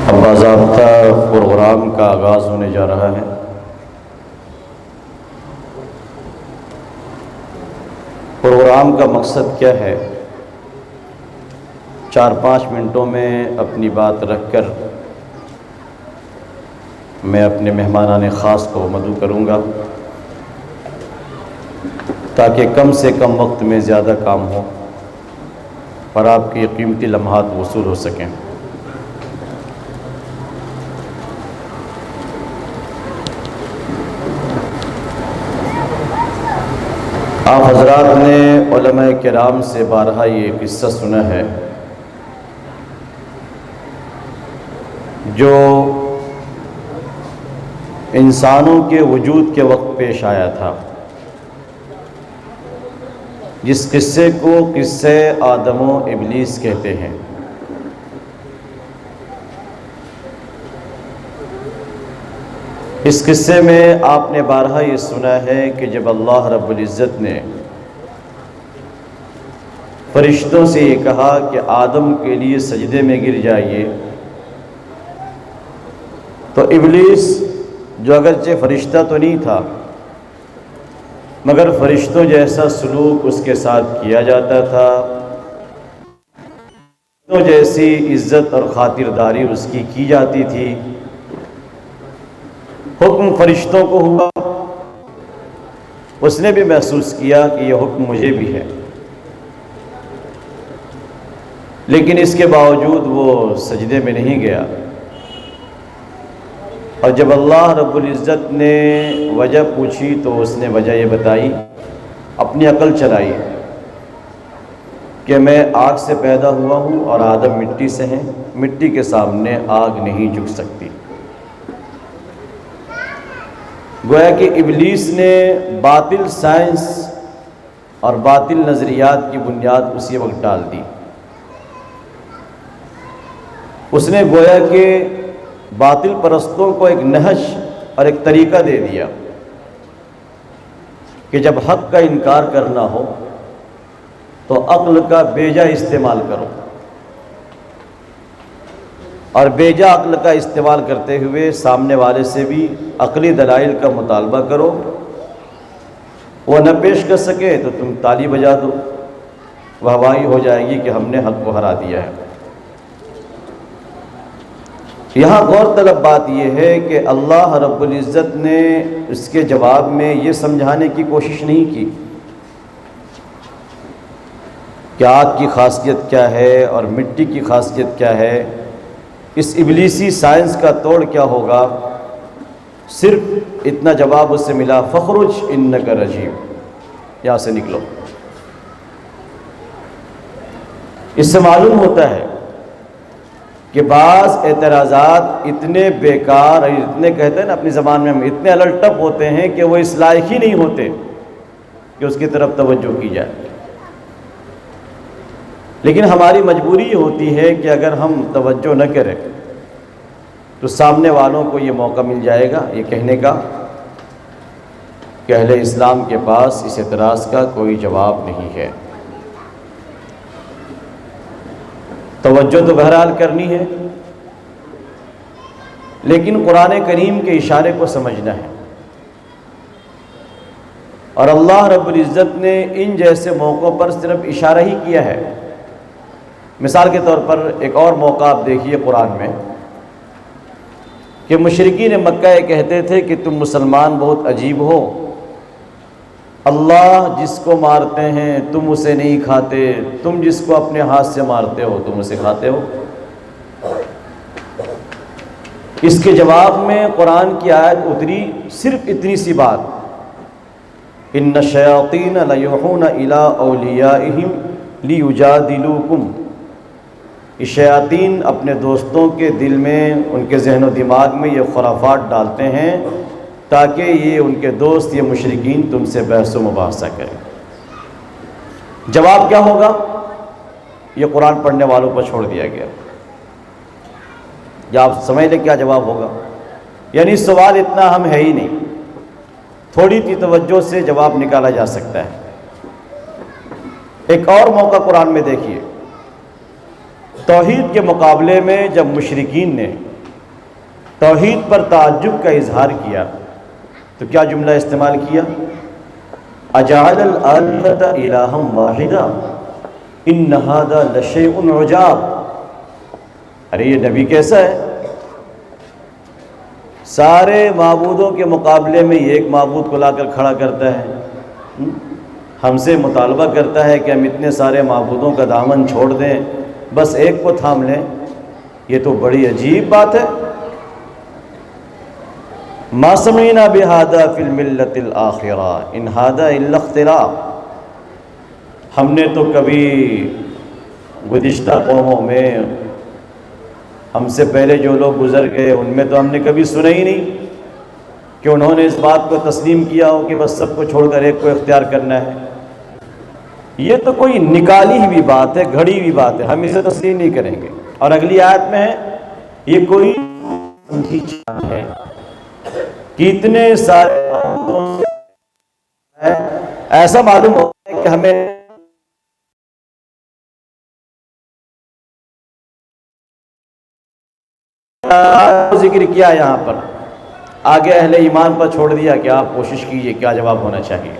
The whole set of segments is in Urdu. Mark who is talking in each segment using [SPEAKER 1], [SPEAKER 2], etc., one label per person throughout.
[SPEAKER 1] اب باضابطہ پروگرام کا آغاز ہونے جا رہا ہے۔ پروگرام کا مقصد کیا ہے؟ 4-5 منٹوں میں اپنی بات رکھ کر میں اپنے مہمانان خاص کو مدعو کروں گا تاکہ کم سے کم وقت میں زیادہ کام ہو اور آپ کی قیمتی لمحات وصول ہو سکیں۔ آپ حضرات نے علماء کرام سے بارہا یہ قصہ سنا ہے جو انسانوں کے وجود کے وقت پیش آیا تھا، جس قصے کو قصہ آدم و ابلیس کہتے ہیں۔ اس قصے میں آپ نے بارہا یہ سنا ہے کہ جب اللہ رب العزت نے فرشتوں سے یہ کہا کہ آدم کے لیے سجدے میں گر جائیے، تو ابلیس جو اگرچہ فرشتہ تو نہیں تھا مگر فرشتوں جیسا سلوک اس کے ساتھ کیا جاتا تھا، فرشتوں جیسی عزت اور خاطرداری اس کی جاتی تھی۔ حکم فرشتوں کو ہوا، اس نے بھی محسوس کیا کہ یہ حکم مجھے بھی ہے، لیکن اس کے باوجود وہ سجدے میں نہیں گیا۔ اور جب اللہ رب العزت نے وجہ پوچھی تو اس نے وجہ یہ بتائی، اپنی عقل چلائی کہ میں آگ سے پیدا ہوا ہوں اور آدم مٹی سے ہیں، مٹی کے سامنے آگ نہیں جھک سکتی۔ گویا کہ ابلیس نے باطل سائنس اور باطل نظریات کی بنیاد اسی وقت ڈال دی۔ اس نے گویا کہ باطل پرستوں کو ایک نہج اور ایک طریقہ دے دیا کہ جب حق کا انکار کرنا ہو تو عقل کا بیجا استعمال کرو، اور بیجا عقل کا استعمال کرتے ہوئے سامنے والے سے بھی عقلی دلائل کا مطالبہ کرو، وہ نہ پیش کر سکے تو تم تالی بجا دو، واہواہی ہو جائے گی کہ ہم نے حق کو ہرا دیا ہے۔ یہاں غور طلب بات یہ ہے کہ اللہ رب العزت نے اس کے جواب میں یہ سمجھانے کی کوشش نہیں کی کہ آگ کی خاصیت کیا ہے اور مٹی کی خاصیت کیا ہے، اس ابلیسی سائنس کا توڑ کیا ہوگا۔ صرف اتنا جواب اس سے ملا، فخرج انک رجیم، یہاں سے نکلو۔ اس سے معلوم ہوتا ہے کہ بعض اعتراضات اتنے بیکار اور اتنے کہتے ہیں نا اپنی زبان میں ہم اتنے الٹپ ہوتے ہیں کہ وہ اس لائق ہی نہیں ہوتے کہ اس کی طرف توجہ کی جائے، لیکن ہماری مجبوری یہ ہوتی ہے کہ اگر ہم توجہ نہ کریں تو سامنے والوں کو یہ موقع مل جائے گا یہ کہنے کا کہ اہل اسلام کے پاس اس اعتراض کا کوئی جواب نہیں ہے۔ توجہ تو بہرحال کرنی ہے، لیکن قرآن کریم کے اشارے کو سمجھنا ہے، اور اللہ رب العزت نے ان جیسے موقعوں پر صرف اشارہ ہی کیا ہے۔ مثال کے طور پر ایک اور موقع آپ دیکھیے قرآن میں کہ مشرکین مکہ یہ کہتے تھے کہ تم مسلمان بہت عجیب ہو، اللہ جس کو مارتے ہیں تم اسے نہیں کھاتے، تم جس کو اپنے ہاتھ سے مارتے ہو تم اسے کھاتے ہو۔ اس کے جواب میں قرآن کی آیت اتری، صرف اتنی سی بات، ان الشیاطین لیوحون الی اولیائہم لیجادلوکم، یہ شیاطین اپنے دوستوں کے دل میں ان کے ذہن و دماغ میں یہ خرافات ڈالتے ہیں تاکہ یہ ان کے دوست یہ مشرکین تم سے بحث و مباحثہ کریں۔ جواب کیا ہوگا؟ یہ قرآن پڑھنے والوں پر چھوڑ دیا گیا، یا آپ سمجھ لیں کیا جواب ہوگا؟ یعنی سوال اتنا اہم ہے ہی نہیں، تھوڑی سی توجہ سے جواب نکالا جا سکتا ہے۔ ایک اور موقع قرآن میں دیکھیے، توحید کے مقابلے میں جب مشرکین نے توحید پر تعجب کا اظہار کیا تو کیا جملہ استعمال کیا؟ اجعل الآلہۃ الہا واحدا ان ھذا لشیء عجاب۔ ارے یہ نبی کیسا ہے، سارے معبودوں کے مقابلے میں یہ ایک معبود کو لا کر کھڑا کرتا ہے، ہم سے مطالبہ کرتا ہے کہ ہم اتنے سارے معبودوں کا دامن چھوڑ دیں، بس ایک کو تھام لیں۔ یہ تو بڑی عجیب بات ہے۔ ما سمعنا بہذا فی الملۃ الآخرہ ان ھذا الا اختراع۔ ہم نے تو کبھی گزشتہ قوموں میں، ہم سے پہلے جو لوگ گزر گئے ان میں تو ہم نے کبھی سنا ہی نہیں کہ انہوں نے اس بات کو تسلیم کیا ہو کہ بس سب کو چھوڑ کر ایک کو اختیار کرنا ہے۔ یہ تو کوئی نکالی ہوئی بات ہے، گھڑی ہوئی بات ہے، ہم اسے تسلیم نہیں کریں گے۔ اور اگلی آیت میں ہے یہ کوئی ہے کہ اتنے سارے ایسا معلوم ہوتا ہے کہ ہمیں ذکر کیا یہاں پر، آگے اہل ایمان پر چھوڑ دیا کہ آپ کوشش کیجئے کیا جواب ہونا چاہیے۔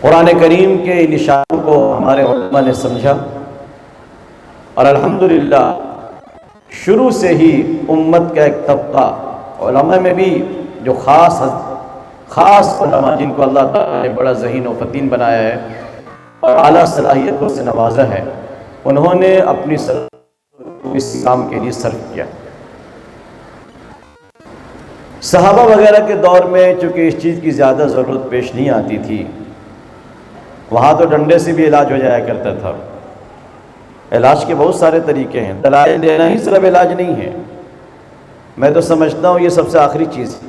[SPEAKER 1] قرآن کریم کے ان اشاروں کو ہمارے علماء نے سمجھا، اور الحمدللہ شروع سے ہی امت کا ایک طبقہ علماء میں بھی جو خاص علماء جن کو اللہ تعالیٰ نے بڑا ذہین و فطین بنایا ہے اور اعلیٰ صلاحیتوں سے نوازا ہے، انہوں نے اپنی اس کام کے لیے صرف کیا۔ صحابہ وغیرہ کے دور میں چونکہ اس چیز کی زیادہ ضرورت پیش نہیں آتی تھی، وہاں تو ڈنڈے سے بھی علاج ہو جایا کرتا تھا۔ علاج کے بہت سارے طریقے ہیں، دلائل دینا ہی صرف علاج نہیں ہے۔ میں تو سمجھتا ہوں یہ سب سے آخری چیز ہے۔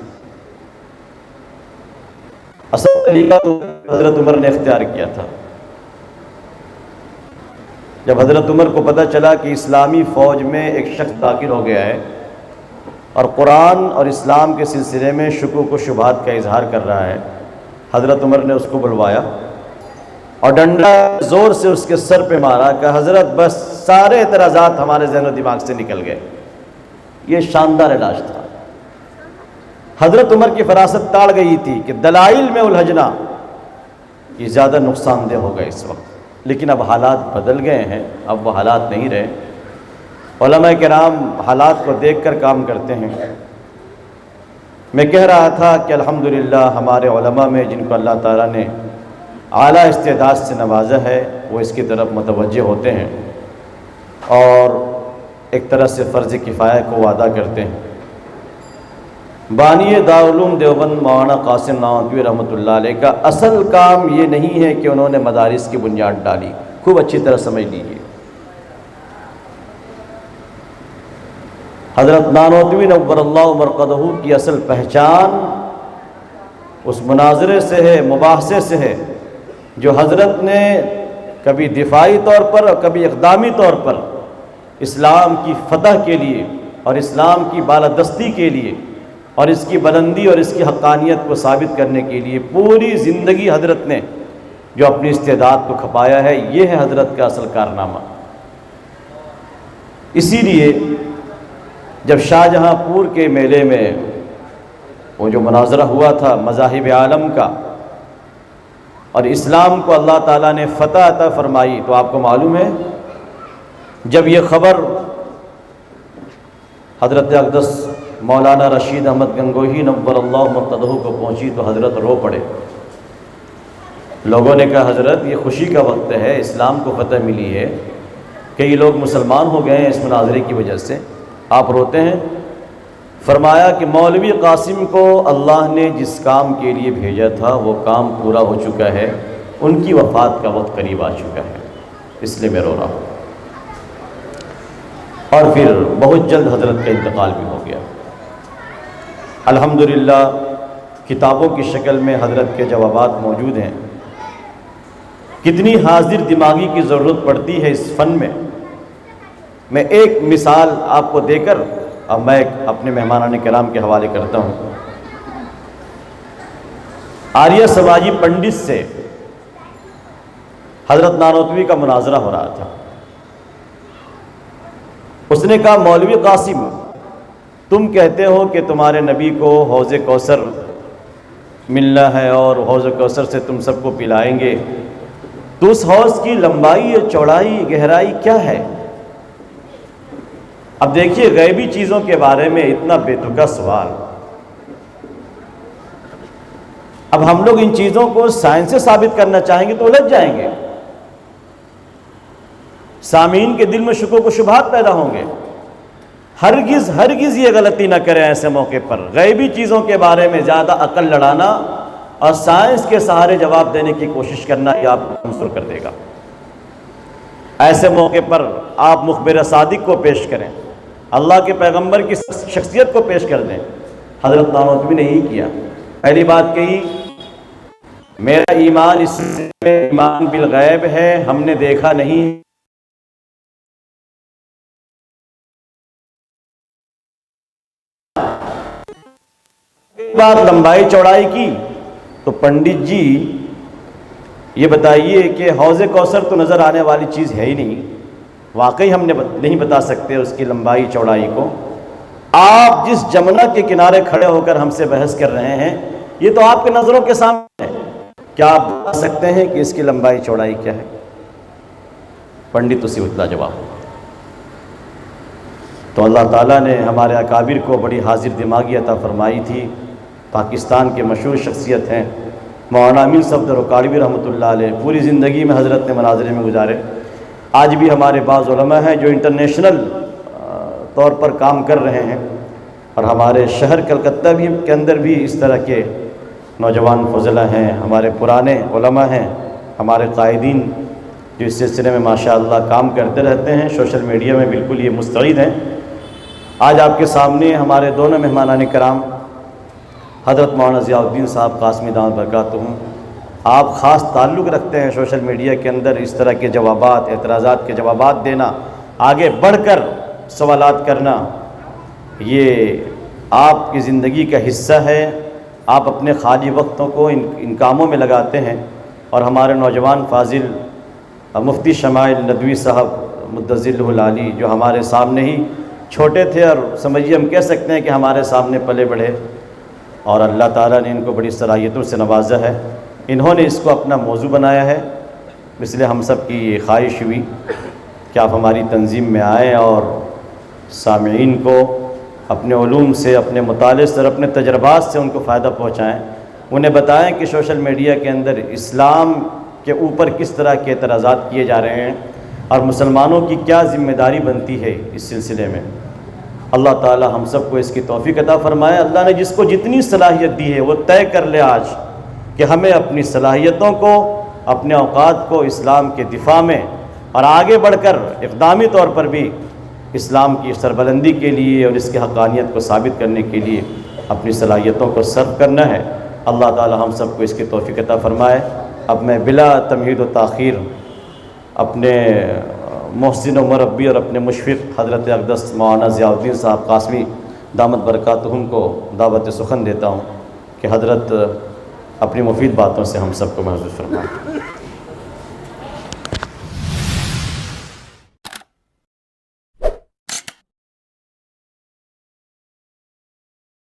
[SPEAKER 1] اصل طریقہ تو حضرت عمر نے اختیار کیا تھا۔ جب حضرت عمر کو پتہ چلا کہ اسلامی فوج میں ایک شخص داخل ہو گیا ہے اور قرآن اور اسلام کے سلسلے میں شکوک و شبہات کا اظہار کر رہا ہے، حضرت عمر نے اس کو بلوایا اور ڈنڈا زور سے اس کے سر پہ مارا کہ حضرت بس سارے اعتراضات ہمارے ذہن و دماغ سے نکل گئے۔ یہ شاندار علاج تھا۔ حضرت عمر کی فراست ٹاڑ گئی تھی کہ دلائل میں الجھنا یہ زیادہ نقصان دہ ہوگا اس وقت، لیکن اب حالات بدل گئے ہیں، اب وہ حالات نہیں رہے۔ علماء کرام حالات کو دیکھ کر کام کرتے ہیں۔ میں کہہ رہا تھا کہ الحمدللہ ہمارے علماء میں جن کو اللہ تعالیٰ نے اعلیٰ استعداد سے نوازا ہے وہ اس کی طرف متوجہ ہوتے ہیں اور ایک طرح سے فرض کفایہ کو ادا کرتے ہیں۔ بانی دارالعلوم دیوبند مولانا قاسم نانوتوی رحمۃ اللہ علیہ کا اصل کام یہ نہیں ہے کہ انہوں نے مدارس کی بنیاد ڈالی، خوب اچھی طرح سمجھ لیجیے۔ حضرت نانوتوی نور اللہ مرقدہ کی اصل پہچان اس مناظرے سے ہے، مباحثے سے ہے جو حضرت نے کبھی دفاعی طور پر اور کبھی اقدامی طور پر اسلام کی فتح کے لیے اور اسلام کی بالادستی کے لیے اور اس کی بلندی اور اس کی حقانیت کو ثابت کرنے کے لیے پوری زندگی حضرت نے جو اپنی استعداد کو کھپایا ہے، یہ ہے حضرت کا اصل کارنامہ۔ اسی لیے جب شاہجہاں پور کے میلے میں وہ جو مناظرہ ہوا تھا مذاہب عالم کا اور اسلام کو اللہ تعالیٰ نے فتح عطا فرمائی، تو آپ کو معلوم ہے جب یہ خبر حضرت اقدس مولانا رشید احمد گنگوہی نور اللہ مرقدہ کو پہنچی تو حضرت رو پڑے۔ لوگوں نے کہا حضرت یہ خوشی کا وقت ہے، اسلام کو فتح ملی ہے، کئی لوگ مسلمان ہو گئے ہیں اس مناظرے کی وجہ سے، آپ روتے ہیں؟ فرمایا کہ مولوی قاسم کو اللہ نے جس کام کے لیے بھیجا تھا وہ کام پورا ہو چکا ہے، ان کی وفات کا وقت قریب آ چکا ہے، اس لیے میں رو رہا ہوں۔ اور پھر بہت جلد حضرت کا انتقال بھی ہو گیا۔ الحمدللہ کتابوں کی شکل میں حضرت کے جوابات موجود ہیں۔ کتنی حاضر دماغی کی ضرورت پڑتی ہے اس فن میں۔ میں ایک مثال آپ کو دے کر اب میں اپنے مہمانان کرام کے حوالے کرتا ہوں۔ آریہ سماجی پنڈت سے حضرت نانوتوی کا مناظرہ ہو رہا تھا۔ اس نے کہا مولوی قاسم تم کہتے ہو کہ تمہارے نبی کو حوض کوثر ملنا ہے اور حوض کوثر سے تم سب کو پلائیں گے، تو اس حوض کی لمبائی، چوڑائی، گہرائی کیا ہے؟ اب دیکھیے غیبی چیزوں کے بارے میں اتنا بے تکا سوال. اب ہم لوگ ان چیزوں کو سائنس سے ثابت کرنا چاہیں گے تو الجھ جائیں گے، سامعین کے دل میں شکوک و شبہات پیدا ہوں گے. ہرگز یہ غلطی نہ کریں ایسے موقع پر غیبی چیزوں کے بارے میں زیادہ عقل لڑانا اور سائنس کے سہارے جواب دینے کی کوشش کرنا یہ آپ کو کمزور کر دے گا. ایسے موقع پر آپ مخبر صادق کو پیش کریں، اللہ کے پیغمبر کی شخصیت کو پیش کر دیں. حضرت نانوتوی نے یہی کیا. پہلی بات کہی میرا ایمان اس میں ایمان بالغیب ہے، ہم نے دیکھا نہیں. بات لمبائی چوڑائی کی تو پنڈت جی یہ بتائیے کہ حوض کوثر تو نظر آنے والی چیز ہے ہی نہیں، واقعی ہم نے نہیں بتا سکتے اس کی لمبائی چوڑائی کو. آپ جس جمنا کے کنارے کھڑے ہو کر ہم سے بحث کر رہے ہیں یہ تو آپ کے نظروں کے سامنے ہے، کیا آپ بتا سکتے ہیں کہ اس کی لمبائی چوڑائی کیا ہے؟ پنڈت اسی اتلا جواب. تو اللہ تعالیٰ نے ہمارے اکابر کو بڑی حاضر دماغی عطا فرمائی تھی. پاکستان کے مشہور شخصیت ہیں مولانا امین صفدر رکاڑوی رحمۃ اللہ علیہ، پوری زندگی میں حضرت نے مناظرے میں گزارے. آج بھی ہمارے بعض علماء ہیں جو انٹرنیشنل طور پر کام کر رہے ہیں، اور ہمارے شہر کلکتہ بھی کے اندر بھی اس طرح کے نوجوان فضلہ ہیں، ہمارے پرانے علماء ہیں، ہمارے قائدین جو اس سلسلے میں ماشاءاللہ کام کرتے رہتے ہیں، سوشل میڈیا میں بالکل یہ مستعد ہیں. آج آپ کے سامنے ہمارے دونوں مہمانان کرام حضرت مولانا ضیاء الدین صاحب قاسمی دامت برکاتہم، آپ خاص تعلق رکھتے ہیں سوشل میڈیا کے اندر اس طرح کے جوابات، اعتراضات کے جوابات دینا، آگے بڑھ کر سوالات کرنا، یہ آپ کی زندگی کا حصہ ہے. آپ اپنے خالی وقتوں کو ان کاموں میں لگاتے ہیں. اور ہمارے نوجوان فاضل مفتی شمائل ندوی صاحب مدظلہ العالی جو ہمارے سامنے ہی چھوٹے تھے اور سمجھیے ہم کہہ سکتے ہیں کہ ہمارے سامنے پلے بڑھے، اور اللہ تعالیٰ نے ان کو بڑی صلاحیتوں سے نوازا ہے. انہوں نے اس کو اپنا موضوع بنایا ہے، اس لیے ہم سب کی یہ خواہش ہوئی کہ آپ ہماری تنظیم میں آئیں اور سامعین کو اپنے علوم سے، اپنے مطالعے سے اور اپنے تجربات سے ان کو فائدہ پہنچائیں. انہیں بتائیں کہ سوشل میڈیا کے اندر اسلام کے اوپر کس طرح کے اعتراضات کیے جا رہے ہیں اور مسلمانوں کی کیا ذمہ داری بنتی ہے اس سلسلے میں. اللہ تعالی ہم سب کو اس کی توفیق عطا فرمائے. اللہ نے جس کو جتنی صلاحیت دی ہے وہ طے کر لے آج کہ ہمیں اپنی صلاحیتوں کو، اپنے اوقات کو اسلام کے دفاع میں اور آگے بڑھ کر اقدامی طور پر بھی اسلام کی سربلندی کے لیے اور اس کی حقانیت کو ثابت کرنے کے لیے اپنی صلاحیتوں کو صرف کرنا ہے. اللہ تعالی ہم سب کو اس کی توفیق عطا فرمائے. اب میں بلا تمہید و تاخیر اپنے محسن و مربی اور اپنے مشفق حضرت اقدس مولانا ضیاء الدین صاحب قاسمی دامت برکاتہم کو دعوت سخن دیتا ہوں کہ حضرت اپنی مفید باتوں سے ہم سب کو محظوظ فرمائیں.